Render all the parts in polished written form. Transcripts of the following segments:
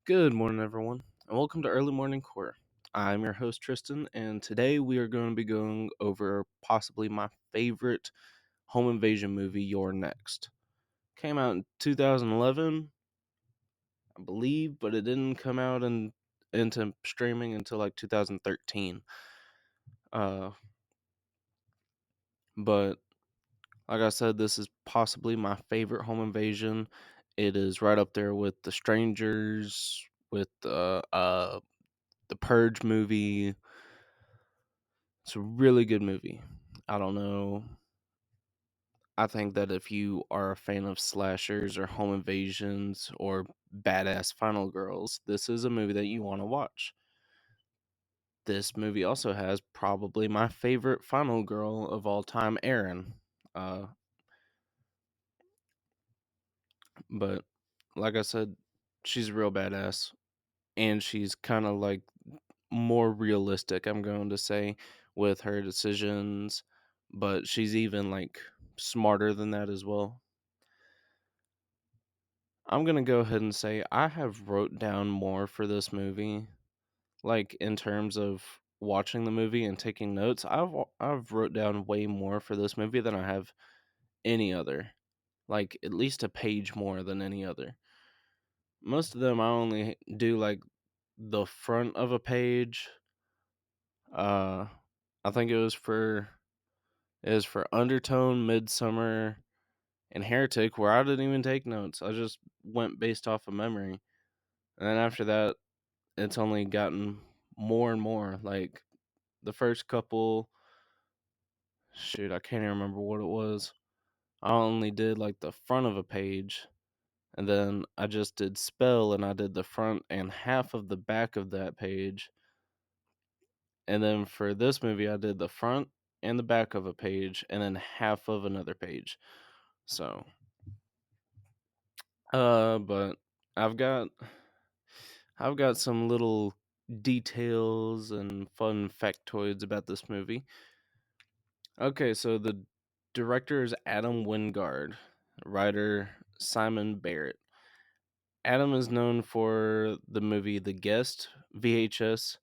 Good morning, everyone, and welcome to Early Morning Core. I'm your host, Tristan, and today we are going to be going over possibly my favorite home invasion movie, You're Next. Came out in 2011, I believe, but it didn't come out into streaming until like 2013. Uh, but like I said, this is possibly my favorite home invasion. It is right up there with The Strangers, with the Purge movie. It's a really good movie. I don't know. I think that if you are a fan of slashers or home invasions or badass final girls, this is a movie that you want to watch. This movie also has probably my favorite final girl of all time, Erin. Uh, but like I said, she's a real badass, and she's kind of like more realistic, I'm going to say, with her decisions, but she's even like smarter than that as well. I'm gonna go ahead and say I have wrote down more for this movie, like in terms of watching the movie and taking notes. I've wrote down way more for this movie than I have any other, like at least a page more than any other. Most of them I only do like the front of a page. Uh, I think it was for Undertone, Midsummer, and Heretic, where I didn't even take notes. I just went based off of memory, and then after that, it's only gotten more and more. Like the first couple, shoot, I can't even remember what it was. I only did like the front of a page, and then I just did spell, and I did the front and half of the back of that page. And then for this movie, I did the front and the back of a page, and then half of another page. So, but I've got I've got some little details and fun factoids about this movie. Okay, so the director is Adam Wingard, writer Simon Barrett. Adam is known for the movie The Guest, VHS,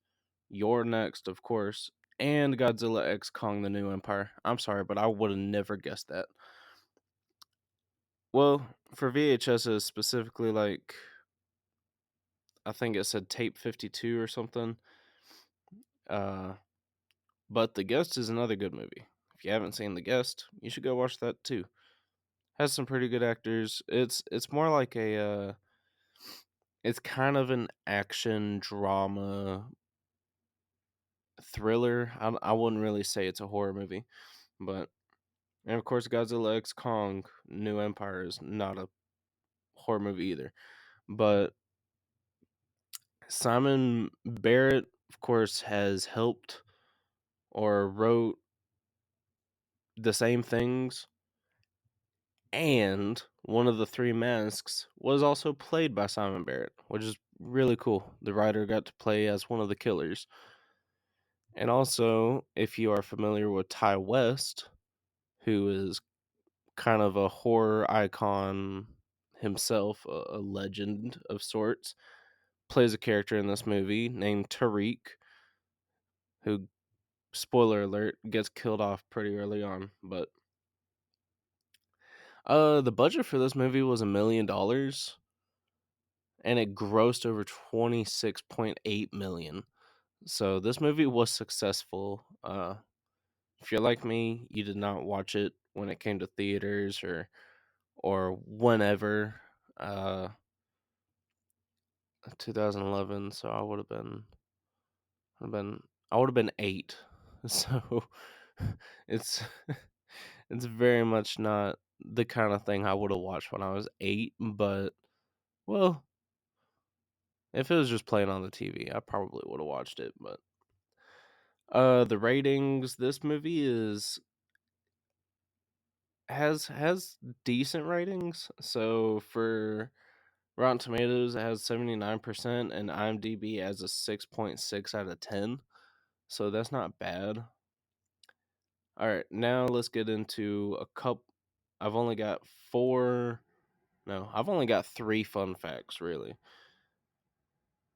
You're Next, of course, and Godzilla X Kong the New Empire. I'm sorry, but I would have never guessed that. Well, for VHS is specifically like I think it said tape 52 or something. Uh but The Guest is another good movie. If you haven't seen The Guest, you should go watch that too. Has some pretty good actors. It's more like a it's kind of an action drama thriller. I wouldn't really say it's a horror movie, but and of course Godzilla X Kong New Empire is not a horror movie either. But Simon Barrett, of course, has helped or wrote the same things, and one of the three masks was also played by Simon Barrett, which is really cool. The writer got to play as one of the killers. And also, if you are familiar with Ty West, who is kind of a horror icon himself, a legend of sorts, plays a character in this movie named Tariq, who, spoiler alert, gets killed off pretty early on. But the budget for this movie was $1 million, and it grossed over 26.8 million. So this movie was successful. If you're like me, you did not watch it when it came to theaters or whenever. Uh, 2011. So would have been I would have been 8. So it's it's very much not the kind of thing I would have watched when I was 8. But well, if it was just playing on the TV, I probably would have watched it. But the ratings, this movie is has decent ratings. So for Rotten Tomatoes, it has 79%, and IMDb has a 6.6 out of 10. So that's not bad. All right, now let's get into a couple. I've only got four. No, I've only got three fun facts, really.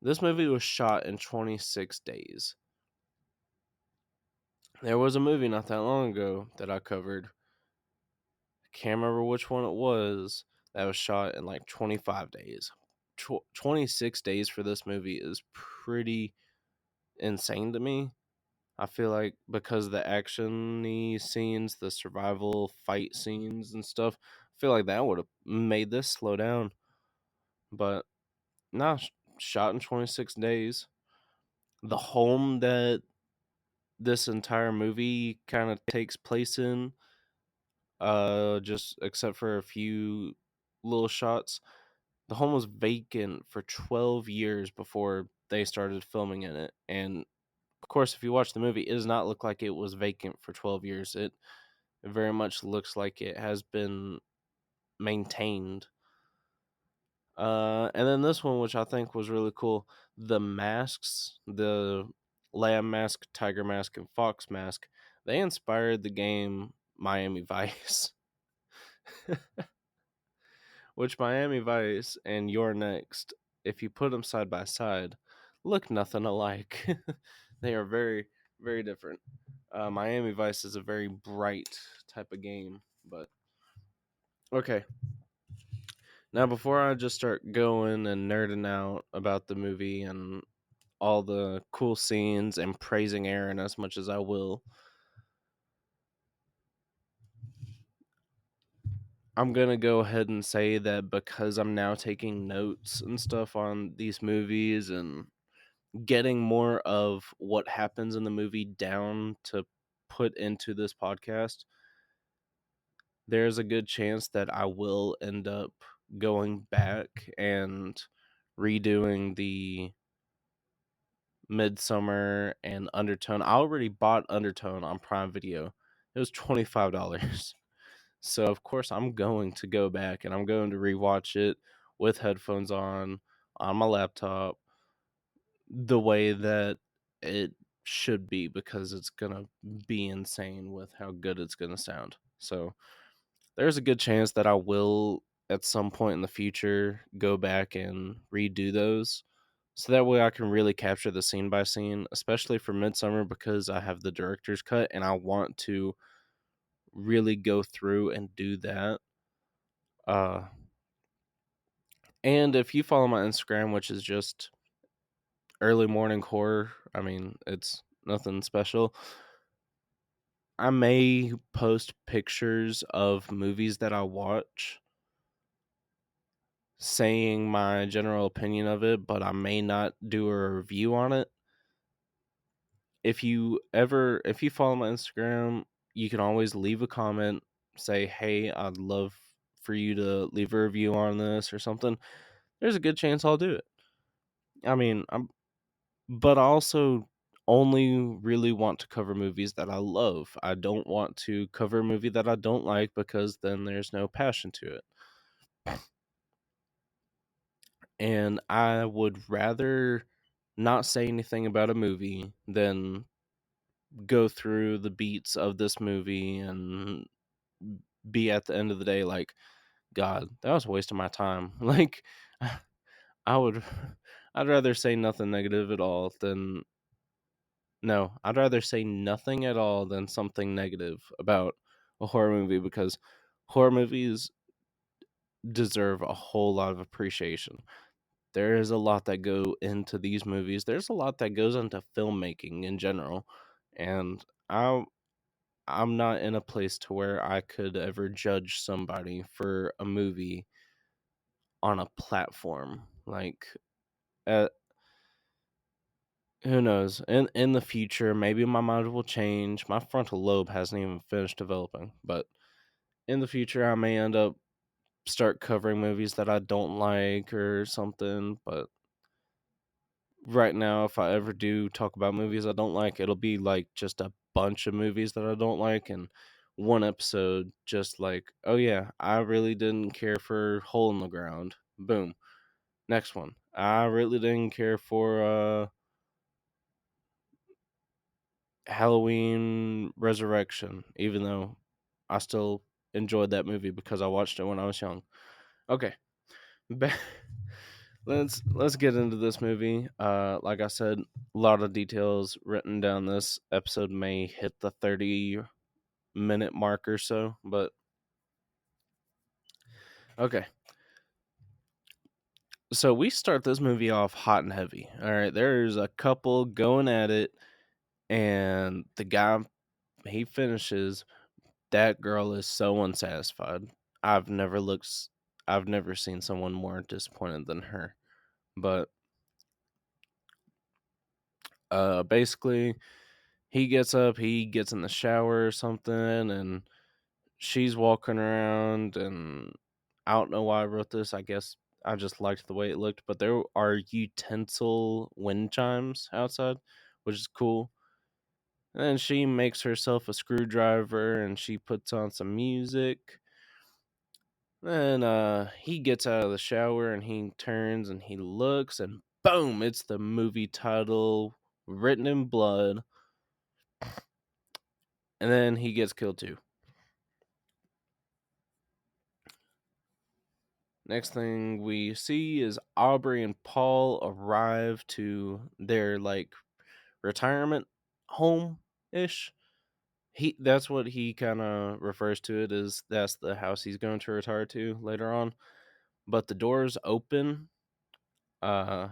This movie was shot in 26 days. There was a movie not that long ago that I covered. I can't remember which one it was, that was shot in like 25 days. 26 days for this movie is pretty insane to me. I feel like because the action scenes, the survival fight scenes and stuff, I feel like that would have made this slow down. But nah, shot in 26 days. The home that this entire movie kind of takes place in, just except for a few little shots, the home was vacant for 12 years before they started filming in it. And of course, if you watch the movie, it does not look like it was vacant for 12 years. It very much looks like it has been maintained. And then this one, which I think was really cool, the masks, the lamb mask, tiger mask, and fox mask, they inspired the game Miami Vice. Which Miami Vice and Your Next, if you put them side by side, look nothing alike. They are very, very different. Miami Vice is a very bright type of game, but okay. Now, before I just start going and nerding out about the movie and all the cool scenes and praising Aaron as much as I will, I'm going to go ahead and say that because I'm now taking notes and stuff on these movies and getting more of what happens in the movie down to put into this podcast, there's a good chance that I will end up going back and redoing the Midsummer and Undertone. I already bought Undertone on Prime Video. It was $25. So of course I'm going to go back and I'm going to rewatch it with headphones on my laptop, the way that it should be, because it's gonna be insane with how good it's gonna sound. So there's a good chance that I will at some point in the future go back and redo those. So that way I can really capture the scene by scene, especially for Midsummer, because I have the director's cut and I want to really go through and do that. Uh and if you follow my Instagram, which is just early morning horror, I mean, it's nothing special. I may post pictures of movies that I watch saying my general opinion of it, but I may not do a review on it. If you follow my Instagram, you can always leave a comment, say, "Hey, I'd love for you to leave a review on this or something." There's a good chance I'll do it. I mean, but I also only really want to cover movies that I love. I don't want to cover a movie that I don't like, because then there's no passion to it. And I would rather not say anything about a movie than go through the beats of this movie and be at the end of the day like, God, that was a waste of my time. Like, I would, I'd rather say nothing negative at all than, no, I'd rather say nothing at all than something negative about a horror movie, because horror movies deserve a whole lot of appreciation. There is a lot that go into these movies. There's a lot that goes into filmmaking in general, and I'm not in a place to where I could ever judge somebody for a movie on a platform. Like, uh, who knows? In the future, maybe my mind will change. My frontal lobe hasn't even finished developing, but in the future, I may end up start covering movies that I don't like or something. But right now, if I ever do talk about movies I don't like, it'll be like just a bunch of movies that I don't like, and one episode just like, oh yeah, I really didn't care for Hole in the Ground. Boom. Next one. I really didn't care for Halloween Resurrection, even though I still enjoyed that movie because I watched it when I was young. Okay. Back let's get into this movie. Like I said, a lot of details written down. This episode may hit the 30-minute mark or so, but okay. So we start this movie off hot and heavy. All right, there's a couple going at it, and the guy he finishes. That girl is so unsatisfied. I've never looked. I've never seen someone more disappointed than her. But basically, he gets up, he gets in the shower or something, and she's walking around. And I don't know why I wrote this. I guess I just liked the way it looked. But there are utensil wind chimes outside, which is cool. And she makes herself a screwdriver and she puts on some music. Then he gets out of the shower and he turns and he looks and boom, it's the movie title written in blood. And then he gets killed too. Next thing we see is Aubrey and Paul arrive to their like retirement home ish. That's what he kind of refers to it as. That's the house he's going to retire to later on. But the doors open. Uh,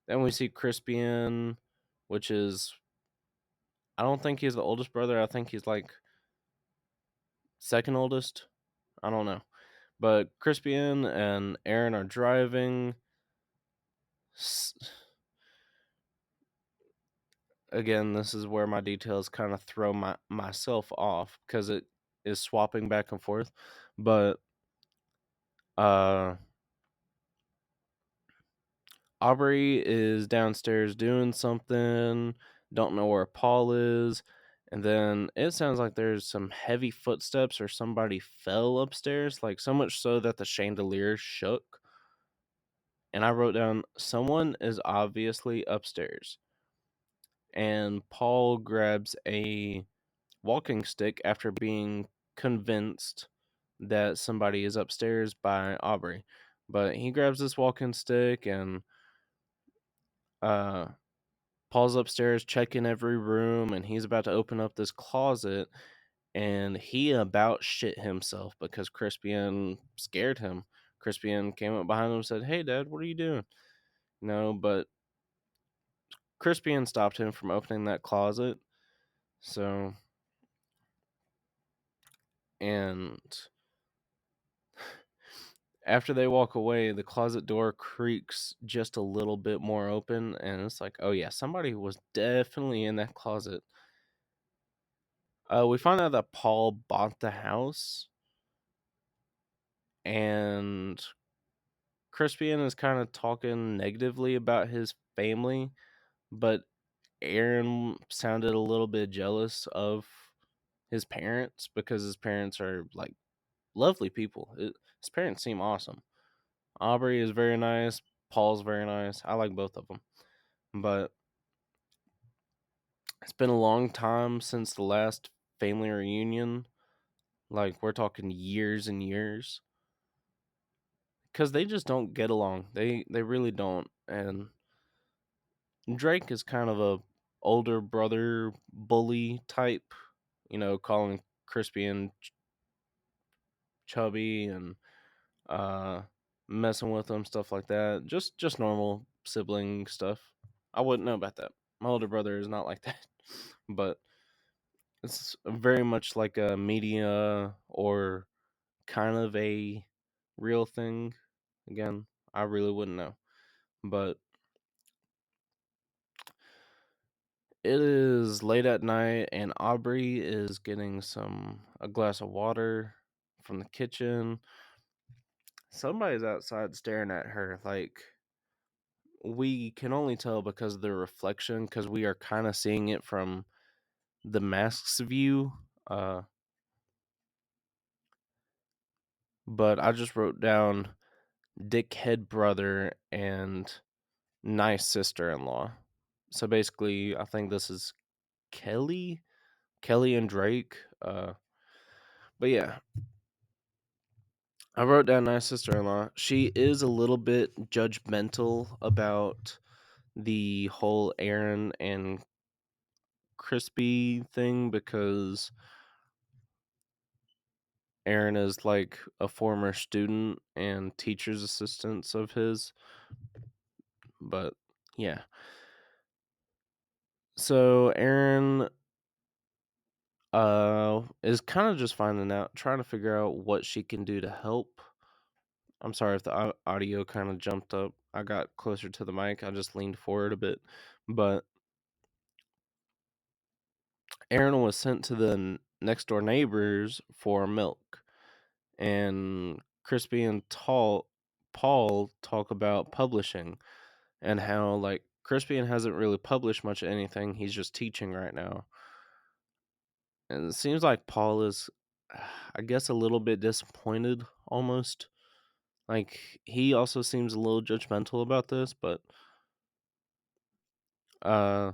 then we see Crispian, which is I don't think he's the oldest brother. I think he's like second oldest. I don't know. But Crispian and Aaron are driving. Again, this is where my details kind of throw myself off because it is swapping back and forth. But uh Aubrey is downstairs doing something, don't know where Paul is, and then it sounds like there's some heavy footsteps or somebody fell upstairs, like so much so that the chandelier shook. And I wrote down, someone is obviously upstairs. And Paul grabs a walking stick after being convinced that somebody is upstairs by Aubrey. But he grabs this walking stick and uh Paul's upstairs checking every room and he's about to open up this closet and he about shit himself because Crispian scared him. Crispian came up behind him and said, "Hey dad, what are you doing?" No, but Crispian stopped him from opening that closet. So, and after they walk away, the closet door creaks just a little bit more open and it's like, "Oh yeah, somebody was definitely in that closet." We find out that Paul bought the house and Crispian is kind of talking negatively about his family, but Aaron sounded a little bit jealous of his parents because his parents are like lovely people. His parents seem awesome. Aubrey is very nice. Paul's very nice. I like both of them. But it's been a long time since the last family reunion. Like, we're talking years and years. Because they just don't get along. They really don't. And Drake is kind of a older brother bully type, calling Crispy and chubby and uh messing with them, stuff like that. Just normal sibling stuff. I wouldn't know about that. My older brother is not like that. But it's very much like a media or kind of a real thing. Again, I really wouldn't know. But it is late at night, and Aubrey is getting a glass of water from the kitchen. Somebody's outside staring at her. Like, we can only tell because of the reflection, because we are kind of seeing it from the mask's view. Uh, but I just wrote down dickhead brother and nice sister-in-law. So basically, I think this is Kelly, Kelly and Drake. But yeah, I wrote down nice sister-in-law. She is a little bit judgmental about the whole Aaron and Crispy thing because Aaron is like a former student and teacher's assistants of his. But yeah. So Aaron is kind of just trying to figure out what she can do to help. I'm sorry if the audio kind of jumped up. I got closer to the mic. I just leaned forward a bit. But Aaron was sent to the next door neighbors for milk. And Crispy and Paul talk about publishing and how like Crispian hasn't really published much of anything. He's just teaching right now. And it seems like Paul is, I guess, a little bit disappointed almost. Like, he also seems a little judgmental about this, but uh,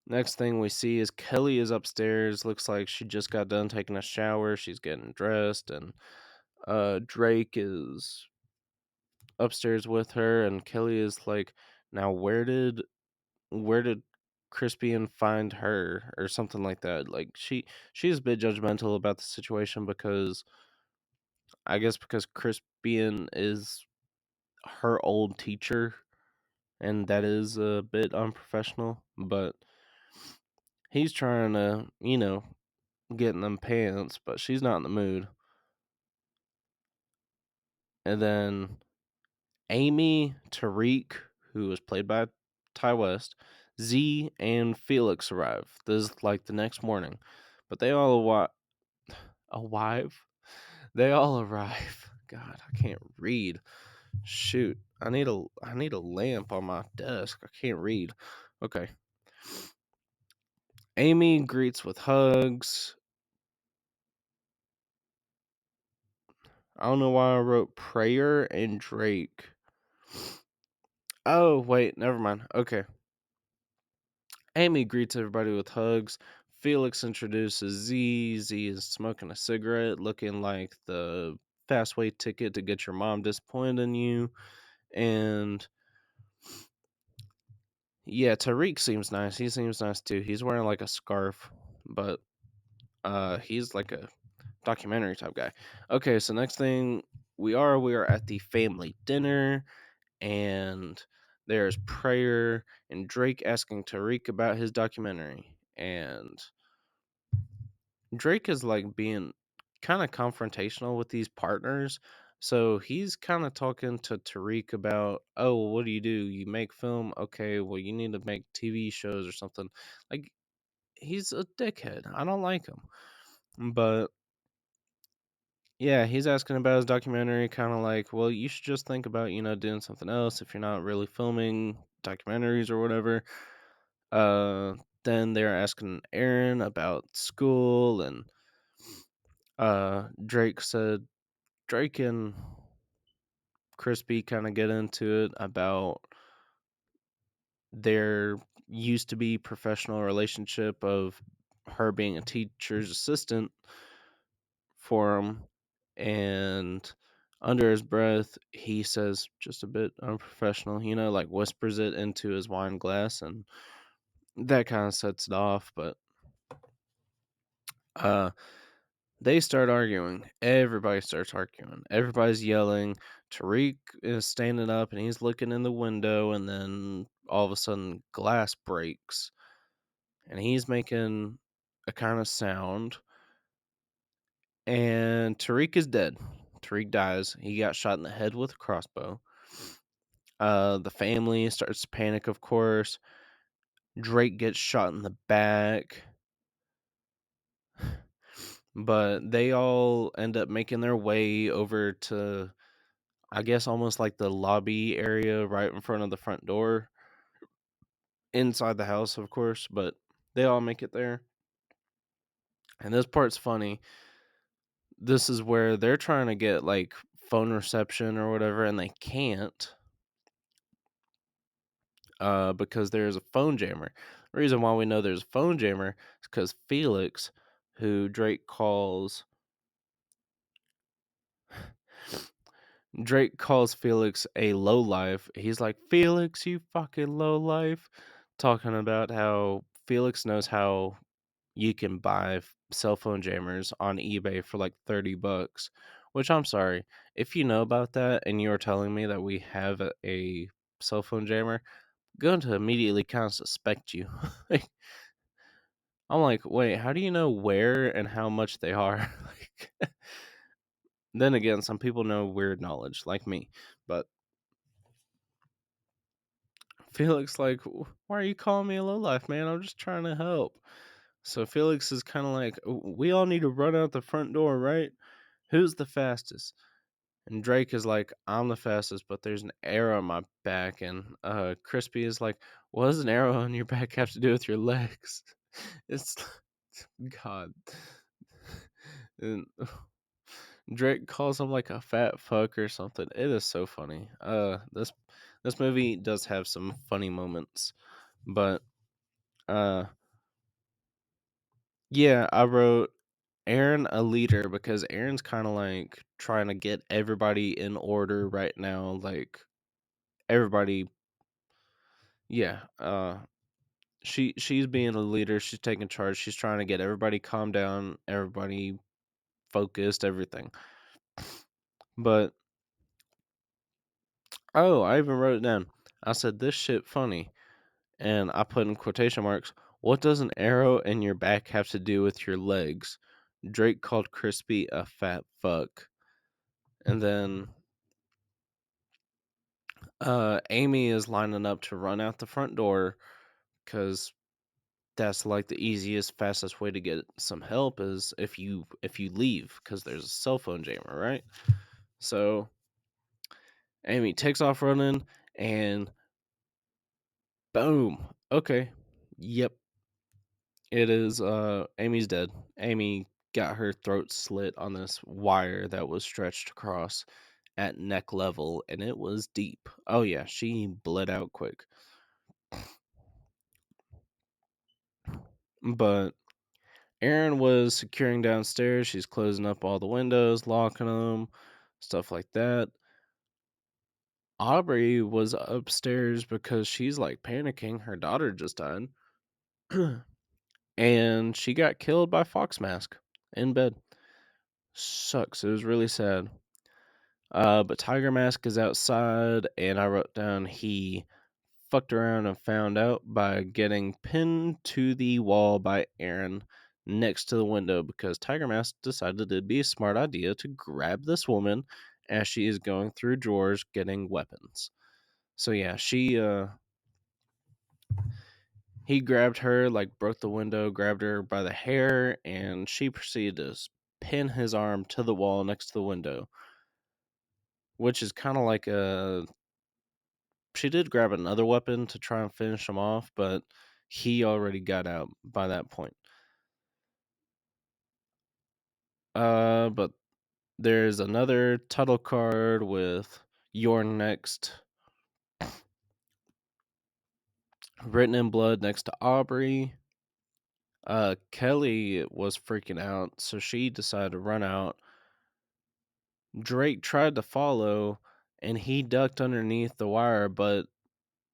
next thing we see is Kelly is upstairs. Looks like she just got done taking a shower. She's getting dressed, and Drake is upstairs with her, and Kelly is like, now where did Crispian find her or something like that? Like she's a bit judgmental about the situation because I guess because Crispian is her old teacher and that is a bit unprofessional, but he's trying to, get in them pants, but she's not in the mood. And then Amy, Tariq, who was played by Ty West, Z, and Felix arrive. This is like the next morning, but they all arrive. They all arrive. God, I can't read. Shoot, I need a lamp on my desk. I can't read. Okay. Amy greets with hugs. I don't know why I wrote prayer and Drake. Oh, wait, never mind. Okay. Amy greets everybody with hugs. Felix introduces Z. Z is smoking a cigarette, looking like the fastway ticket to get your mom disappointed in you. And yeah, Tariq seems nice. He seems nice too. He's wearing like a scarf, but he's like a documentary type guy. Okay, so next thing we are at the family dinner, and there's prayer and Drake asking Tariq about his documentary, and Drake is like being kind of confrontational with these partners. So he's kind of talking to Tariq about, oh, well, what do? You make film? Okay, well, you need to make TV shows or something. Like, he's a dickhead. I don't like him. But yeah, he's asking about his documentary, kind of like, well, you should just think about, doing something else if you're not really filming documentaries or whatever. Uh, then they're asking Aaron about school, and Drake and Crispy kind of get into it about their used to be professional relationship of her being a teacher's assistant for him, and under his breath he says just a bit unprofessional, like whispers it into his wine glass, and that kind of sets it off. But uh they start arguing. Everybody starts arguing. Everybody's yelling. Tariq is standing up and he's looking in the window, and then all of a sudden glass breaks and he's making a kind of sound, and Tariq is dead. Tariq dies. He got shot in the head with a crossbow. The family starts to panic, of course. Drake gets shot in the back. But they all end up making their way over to, I guess, almost like the lobby area right in front of the front door. Inside the house, of course, but they all make it there. And this part's funny. This is where they're trying to get like phone reception or whatever, and they can't because there's a phone jammer. The reason why we know there's a phone jammer is because Felix, who Drake calls Drake calls Felix a lowlife. He's like, Felix, you fucking lowlife. Talking about how Felix knows how you can buy cell phone jammers on eBay for like $30. Which I'm sorry. If you know about that and you're telling me that we have a cell phone jammer, I'm going to immediately kind of suspect you. I'm like, wait, how do you know where and how much they are? Like, then again, some people know weird knowledge, like me. But Felix, like, why are you calling me a lowlife, man? I'm just trying to help. So Felix is kind of like, we all need to run out the front door, right? Who's the fastest? And Drake is like, I'm the fastest, but there's an arrow on my back. And Crispy is like, what does an arrow on your back have to do with your legs? It's God. And Drake calls him like a fat fuck or something. It is so funny. This movie does have some funny moments, but uh, yeah, I wrote Aaron a leader because Aaron's kind of like trying to get everybody in order right now. Like everybody, yeah. She's being a leader. She's taking charge. She's trying to get everybody calmed down, everybody focused, everything. But oh, I even wrote it down. I said this shit funny, and I put in quotation marks. What does an arrow in your back have to do with your legs? Drake called Crispy a fat fuck, and then Amy is lining up to run out the front door because that's like the easiest, fastest way to get some help is if you leave because there's a cell phone jammer, right? So Amy takes off running and boom. Okay. Yep. It is Amy's dead. Amy got her throat slit on this wire that was stretched across at neck level and it was deep. Oh yeah, she bled out quick. But Erin was securing downstairs. She's closing up all the windows, locking them, stuff like that. Aubrey was upstairs because she's like panicking. Her daughter just died. And she got killed by Fox Mask in bed. Sucks. It was really sad. But Tiger Mask is outside, and I wrote down he fucked around and found out by getting pinned to the wall by Aaron next to the window because Tiger Mask decided it'd be a smart idea to grab this woman as she is going through drawers getting weapons. So yeah, he grabbed her, like broke the window, grabbed her by the hair, and she proceeded to pin his arm to the wall next to the window, which is kind of like a. She did grab another weapon to try and finish him off, but he already got out by that point. But there's another title card with "You're Next" written in blood next to Aubrey. Kelly was freaking out, so she decided to run out. Drake tried to follow, and he ducked underneath the wire, but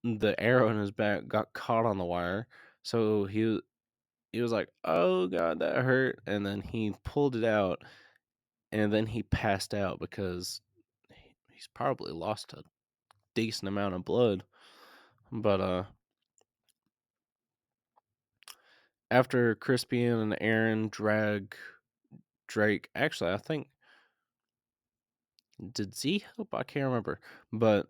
the arrow in his back got caught on the wire. So he was like, "Oh god, that hurt," and then he pulled it out, and then he passed out because he's probably lost a decent amount of blood. But after Crispian and Aaron drag Drake, actually, I think did Z help? I can't remember, but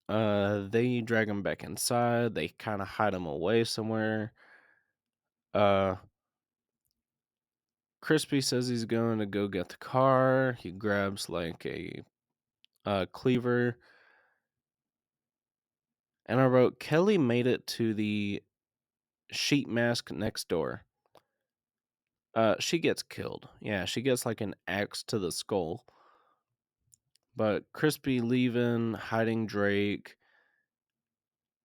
they drag him back inside. They kind of hide him away somewhere. Uh, Crispy says he's going to go get the car. He grabs like a cleaver. And I wrote, Kelly made it to the sheet mask next door. She gets killed. Yeah, she gets like an axe to the skull. But Crispy leaving, hiding Drake,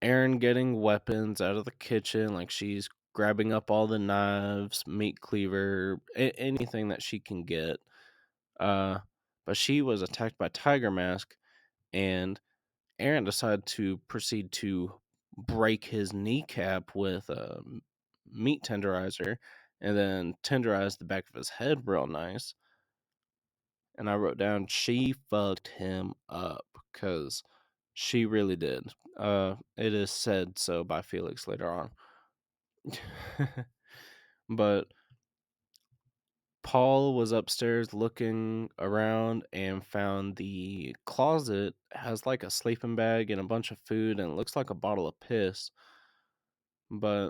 Aaron getting weapons out of the kitchen, like she's grabbing up all the knives, meat cleaver, anything that she can get. Uh, but she was attacked by Tiger Mask, and Aaron decided to proceed to break his kneecap with a meat tenderizer and then tenderize the back of his head real nice. And I wrote down, she fucked him up, because she really did. It is said so by Felix later on. But Paul was upstairs looking around and found the closet has like a sleeping bag and a bunch of food, and it looks like a bottle of piss. But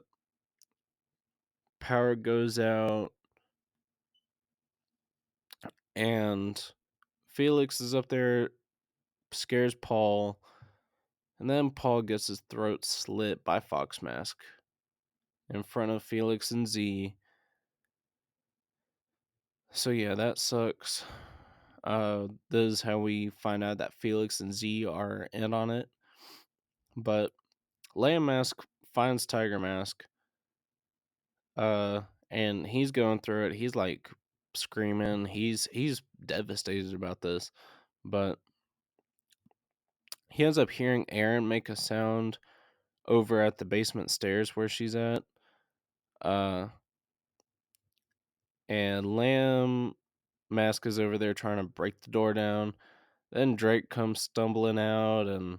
power goes out, and Felix is up there, scares Paul, and then Paul gets his throat slit by Fox Mask in front of Felix and Z. So yeah, that sucks. This is how we find out that Felix and Z are in on it. But Lamb Mask finds Tiger Mask, and he's going through it. He's like screaming. He's devastated about this, but he ends up hearing Aaron make a sound over at the basement stairs where she's at. Uh, and Lamb Mask is over there trying to break the door down. Then Drake comes stumbling out, and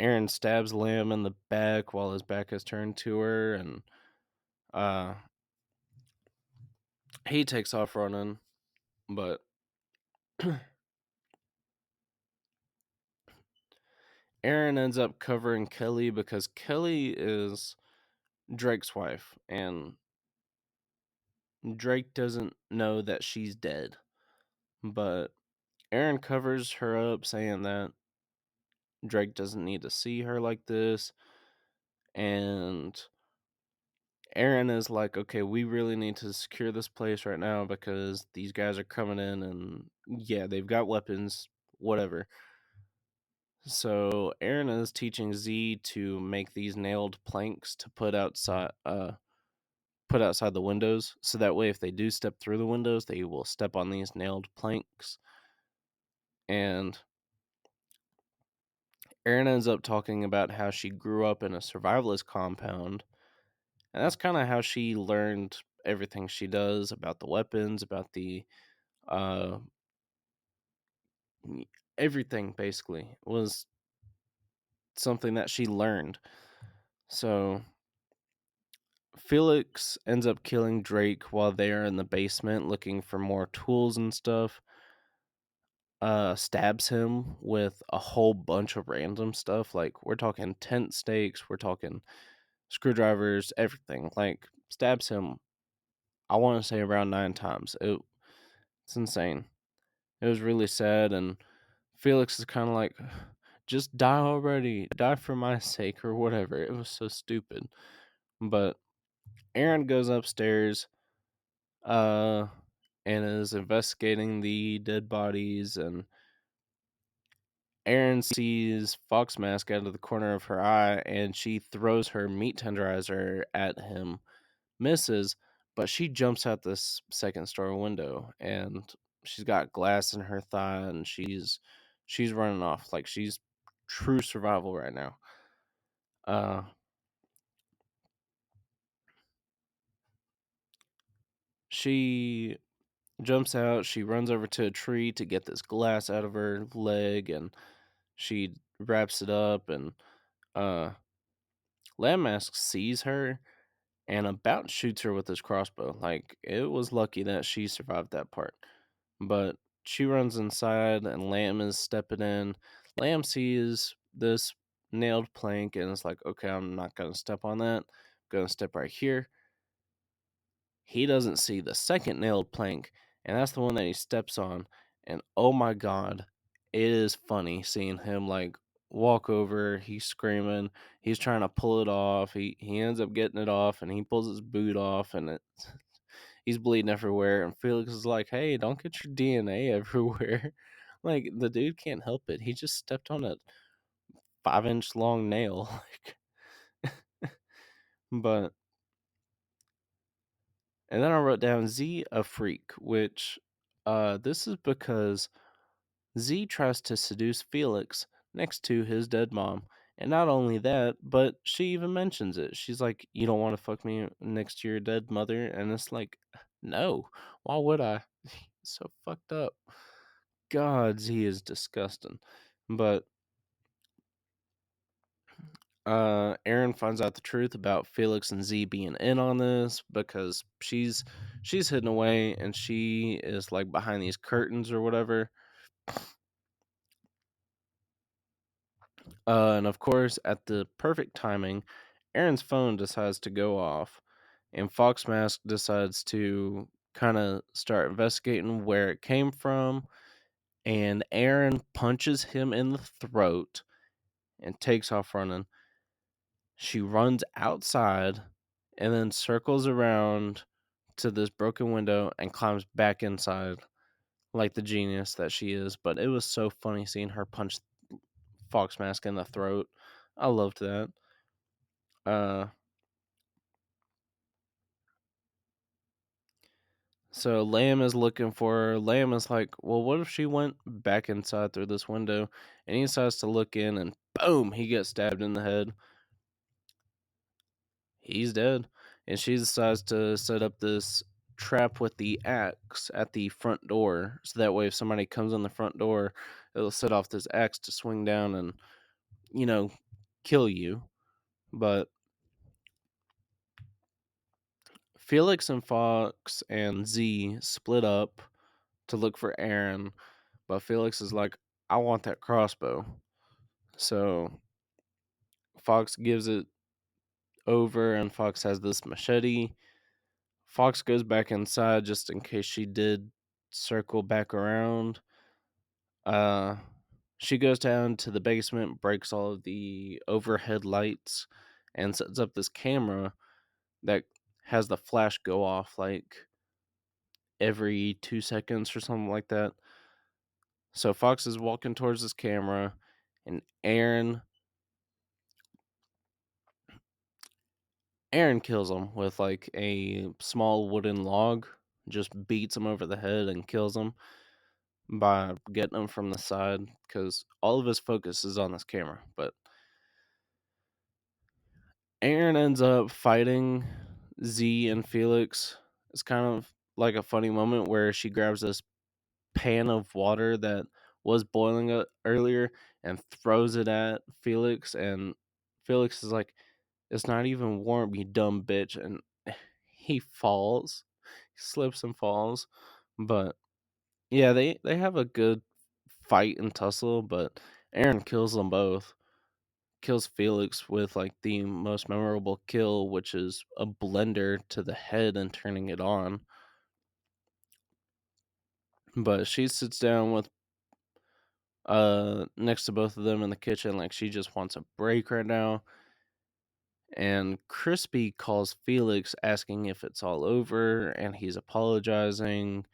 Aaron stabs Lamb in the back while his back is turned to her, and uh, he takes off running, but Aaron ends up covering Kelly because Kelly is Drake's wife, and Drake doesn't know that she's dead. But Aaron covers her up, saying that Drake doesn't need to see her like this. And Aaron is like, okay, we really need to secure this place right now because these guys are coming in, and yeah, they've got weapons, whatever. So Aaron is teaching Z to make these nailed planks to put outside the windows, so that way if they do step through the windows, they will step on these nailed planks. And Aaron ends up talking about how she grew up in a survivalist compound, and that's kind of how she learned everything she does about the weapons, about the uh everything basically was something that she learned. So Felix ends up killing Drake while they are in the basement looking for more tools and stuff. Stabs him with a whole bunch of random stuff. Like, we're talking tent stakes, we're talking screwdrivers, everything. Like, stabs him, I want to say around 9 times. It's insane. It was really sad, and Felix is kind of like, just die already, die for my sake, or whatever. It was so stupid. But Aaron goes upstairs, uh, and is investigating the dead bodies, and Aaron sees Fox Mask out of the corner of her eye, and she throws her meat tenderizer at him, misses, but she jumps out this second story window, and she's got glass in her thigh, and she's running off like she's true survival right now. Uh, she jumps out. She runs over to a tree to get this glass out of her leg, and she wraps it up, and uh, Lamb Mask sees her and about shoots her with his crossbow. Like, it was lucky that she survived that part. But she runs inside, and Lamb is stepping in. Lamb sees this nailed plank and is like, okay, I'm not going to step on that. I'm going to step right here. He doesn't see the second nailed plank, and that's the one that he steps on. And oh my god, it is funny seeing him like walk over. He's screaming. He's trying to pull it off. He ends up getting it off, and he pulls his boot off, and he's bleeding everywhere. And Felix is like, "Hey, don't get your DNA everywhere." Like, the dude can't help it. He just stepped on a 5-inch long nail. Like, but and then I wrote down Z a freak, which This is because Z tries to seduce Felix next to his dead mom. And not only that, but she even mentions it. She's like, "You don't want to fuck me next to your dead mother?" And it's like, no, why would I? So fucked up. God, Z is disgusting. But Aaron finds out the truth about Felix and Z being in on this because she's hidden away and she is like behind these curtains or whatever. And of course, at the perfect timing, Aaron's phone decides to go off, and Fox Mask decides to kind of start investigating where it came from. And Aaron punches him in the throat and takes off running. She runs outside and then circles around to this broken window and climbs back inside like the genius that she is. But it was so funny seeing her punch Fox Mask in the throat. I loved that. Uh, so Lamb is looking for her. Lamb is like, well, what if she went back inside through this window? And he decides to look in, and boom, he gets stabbed in the head. He's dead. And she decides to set up this trap with the axe at the front door. So that way, if somebody comes on the front door, it'll set off this axe to swing down and, you know, kill you. But Felix and Fox and Z split up to look for Aaron. But Felix is like, I want that crossbow. So Fox gives it over, and Fox has this machete. Fox goes back inside just in case she did circle back around. Uh, she goes down to the basement, breaks all of the overhead lights, and sets up this camera that has the flash go off like every 2 seconds or something like that. So Fox is walking towards this camera, and Aaron kills him with like a small wooden log, just beats him over the head and kills him by getting him from the side because all of his focus is on this camera. But Aaron ends up fighting Z and Felix. It's kind of like a funny moment where she grabs this pan of water that was boiling earlier and throws it at Felix, and Felix is like, "It's not even warm, you dumb bitch," and he falls, he slips and falls. But yeah, they have a good fight and tussle, but Aaron kills them both. Kills Felix with like the most memorable kill, which is a blender to the head and turning it on. But she sits down with next to both of them in the kitchen like she just wants a break right now. And Crispy calls Felix asking if it's all over, and he's apologizing,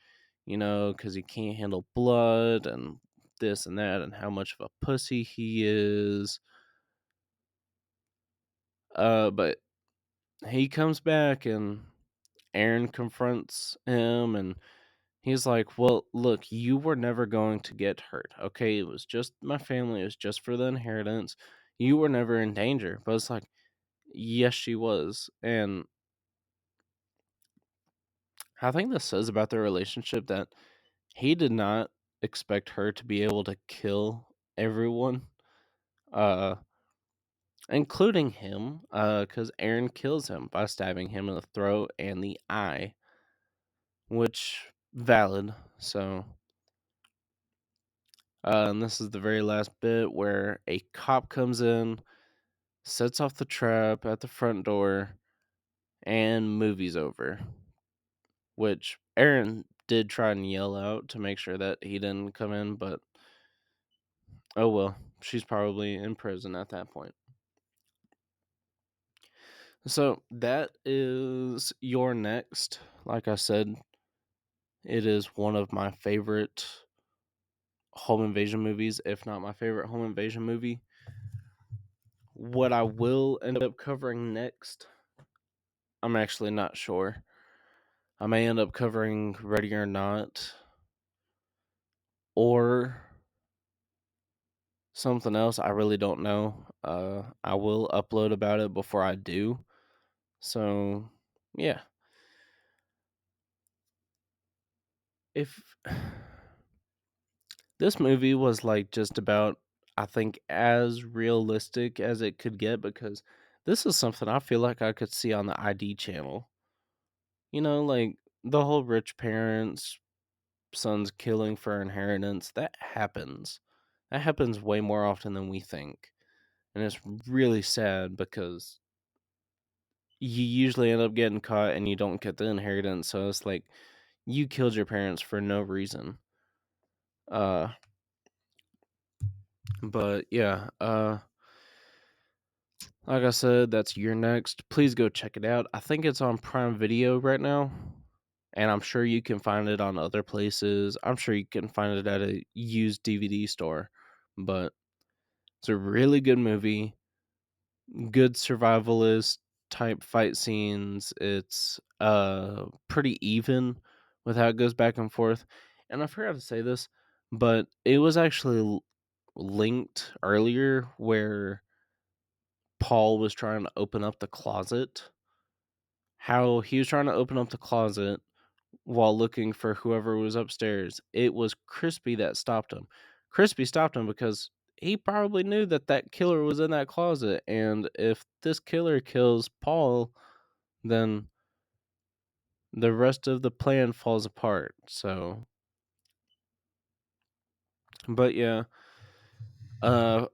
because he can't handle blood and this and that, and how much of a pussy he is. But he comes back, and Aaron confronts him, and he's like, "Well, look, you were never going to get hurt, okay? It was just my family, it was just for the inheritance. You were never in danger." But it's like, yes, she was. And I think this says about their relationship that he did not expect her to be able to kill everyone, uh, including him, because Aaron kills him by stabbing him in the throat and the eye, which valid. So, and this is the very last bit where a cop comes in, sets off the trap at the front door, and movie's over. Which Aaron did try and yell out to make sure that he didn't come in, but oh well, she's probably in prison at that point. So that is You're Next. Like I said, it is one of my favorite home invasion movies, if not my favorite home invasion movie. What I will end up covering next, I'm actually not sure. I may end up covering Ready or Not, or something else. I really don't know. I will upload about it before I do. So, yeah. If this movie was like just about, I think, as realistic as it could get, because this is something I feel like I could see on the ID channel. Like the whole rich parents, sons killing for inheritance, that happens. That happens way more often than we think. And it's really sad because you usually end up getting caught and you don't get the inheritance. So it's like you killed your parents for no reason. Uh but yeah, like I said, that's Your Next. Please go check it out. I think it's on Prime Video right now. And I'm sure you can find it on other places. I'm sure you can find it at a used DVD store. But it's a really good movie. Good survivalist type fight scenes. It's pretty even with how it goes back and forth. And I forgot to say this, but it was actually linked earlier where Paul was trying to open up the closet. How he was trying to open up the closet while looking for whoever was upstairs. It was Crispy that stopped him. Crispy stopped him because he probably knew that that killer was in that closet, and if this killer kills Paul, then the rest of the plan falls apart. So, but yeah, uh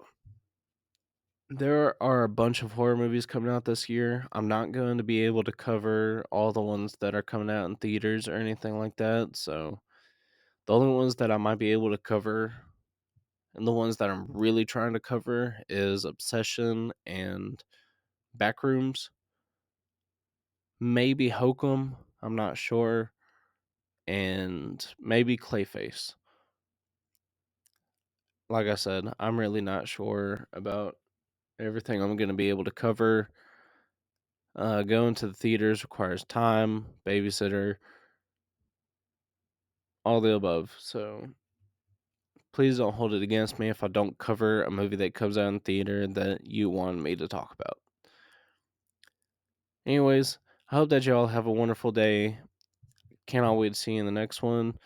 there are a bunch of horror movies coming out this year. I'm not going to be able to cover all the ones that are coming out in theaters or anything like that. So, the only ones that I might be able to cover and the ones that I'm really trying to cover is Obsession and Backrooms. Maybe Hokum, I'm not sure. And maybe Clayface. Like I said, I'm really not sure about everything I'm going to be able to cover. Going to the theaters requires time, babysitter, all the above. So please don't hold it against me if I don't cover a movie that comes out in theater that you want me to talk about. Anyways, I hope that y'all have a wonderful day. Cannot wait to see you in the next one.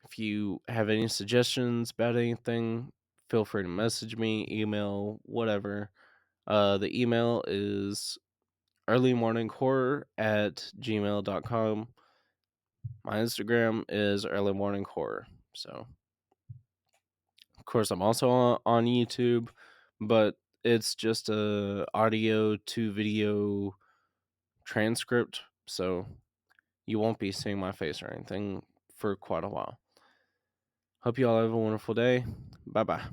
If you have any suggestions about anything, feel free to message me, email, whatever. The email is earlymorninghorror@gmail.com. My Instagram is earlymorninghorror. So, of course, I'm also on YouTube, but it's just a audio to video transcript, so you won't be seeing my face or anything for quite a while. Hope you all have a wonderful day. Bye bye.